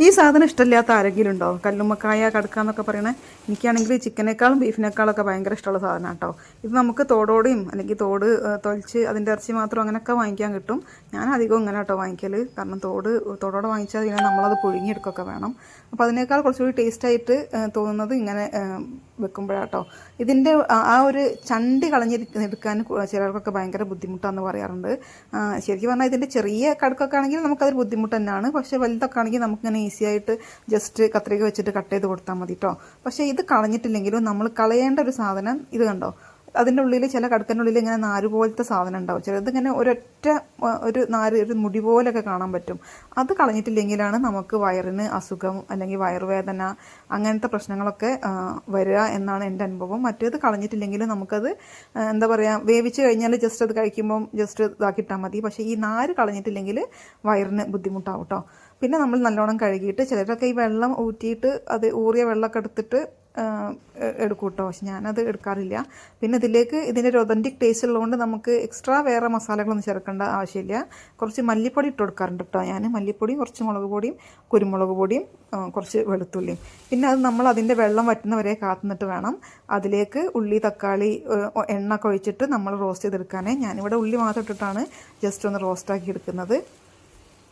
ഈ സാധനം ഇഷ്ടമില്ലാത്ത ആരെങ്കിലും ഉണ്ടോ? കല്ലുമ്മക്കായ കടുക്ക എന്നൊക്കെ പറയണേ. എനിക്കാണെങ്കിൽ ചിക്കനേക്കാളും ബീഫിനേക്കാളൊക്കെ ഭയങ്കര ഇഷ്ടമുള്ള സാധനം കേട്ടോ. ഇത് നമുക്ക് തോടോടെയും അല്ലെങ്കിൽ തോട് തൊലിച്ച് അതിൻ്റെ ഇറച്ചി മാത്രം അങ്ങനെയൊക്കെ വാങ്ങിക്കാൻ കിട്ടും. ഞാൻ അധികം ഇങ്ങനെ കേട്ടോ വാങ്ങിക്കൽ. കാരണം തോടോടെ വാങ്ങിച്ചാൽ പിന്നെ നമ്മളത് പുഴുങ്ങിയെടുക്കുകയൊക്കെ വേണം. അപ്പോൾ അതിനേക്കാൾ കുറച്ചുകൂടി ടേസ്റ്റായിട്ട് തോന്നുന്നത് ഇങ്ങനെ വെക്കുമ്പോഴാട്ടോ. ഇതിൻ്റെ ആ ഒരു ചണ്ടി കളഞ്ഞെടുക്കാൻ ചിലർക്കൊക്കെ ഭയങ്കര ബുദ്ധിമുട്ടാണെന്ന് പറയാറുണ്ട്. ശരിക്കും പറഞ്ഞാൽ ഇതിൻ്റെ ചെറിയ കടുക്കൊക്കെ ആണെങ്കിൽ നമുക്കതൊരു ബുദ്ധിമുട്ട് തന്നെയാണ്. പക്ഷേ വലുതൊക്കെ ആണെങ്കിൽ നമുക്കിങ്ങനെ ഈസി ആയിട്ട് ജസ്റ്റ് കത്രിക വെച്ചിട്ട് കട്ട് ചെയ്ത് കൊടുത്താൽ മതി കേട്ടോ. പക്ഷേ ഇത് കളഞ്ഞിട്ടില്ലെങ്കിലും നമ്മൾ കളയേണ്ട ഒരു സാധനം ഇത് കണ്ടോ. അതിൻ്റെ ഉള്ളിൽ ചില കടുക്കൻ്റെ ഉള്ളിൽ ഇങ്ങനെ നാര് പോലത്തെ സാധനം ഉണ്ടാവും. ചിലതിങ്ങനെ ഒരു നാര് ഒരു മുടി പോലെയൊക്കെ കാണാൻ പറ്റും. അത് കളഞ്ഞിട്ടില്ലെങ്കിലാണ് നമുക്ക് വയറിന് അസുഖം അല്ലെങ്കിൽ വയറുവേദന അങ്ങനത്തെ പ്രശ്നങ്ങളൊക്കെ വരിക എന്നാണ് എൻ്റെ അനുഭവം. മറ്റേത് കളഞ്ഞിട്ടില്ലെങ്കിൽ നമുക്കത് എന്താ പറയുക, വേവിച്ച് കഴിഞ്ഞാൽ ജസ്റ്റ് അത് കഴിക്കുമ്പം ജസ്റ്റ് ഇതാക്കിയിട്ടാൽ മതി. പക്ഷേ ഈ നാര് കളഞ്ഞിട്ടില്ലെങ്കിൽ വയറിന് ബുദ്ധിമുട്ടാവും കേട്ടോ. പിന്നെ നമ്മൾ നല്ലോണം കഴുകിയിട്ട് ചിലരൊക്കെ ഈ വെള്ളം ഊറ്റിയിട്ട് അത് ഊറിയ വെള്ളമൊക്കെ എടുത്തിട്ട് എടുക്കും കേട്ടോ. പക്ഷെ ഞാനത് എടുക്കാറില്ല. പിന്നെ ഇതിലേക്ക് ഇതിൻ്റെ ഒരു ഒതൻറ്റിക് ടേസ്റ്റ് ഉള്ളതുകൊണ്ട് നമുക്ക് എക്സ്ട്രാ വേറെ മസാലകളൊന്നും ചേർക്കേണ്ട ആവശ്യമില്ല. കുറച്ച് മല്ലിപ്പൊടി ഇട്ട് കൊടുക്കാറുണ്ട് കേട്ടോ ഞാൻ. മല്ലിപ്പൊടിയും കുറച്ച് മുളക് പൊടിയും കുരുമുളക് പൊടിയും കുറച്ച് വെളുത്തുള്ളിയും. പിന്നെ അത് നമ്മൾ അതിൻ്റെ വെള്ളം വറ്റുന്നവരെ കാത്തുനിന്നിട്ട് വേണം അതിലേക്ക് ഉള്ളി തക്കാളി എണ്ണ ഒക്കെ ഒഴിച്ചിട്ട് നമ്മൾ റോസ്റ്റ് ചെയ്തെടുക്കാനേ. ഞാനിവിടെ ഉള്ളി മാത്രം ഇട്ടിട്ടാണ് ജസ്റ്റ് ഒന്ന് റോസ്റ്റാക്കി എടുക്കുന്നത്.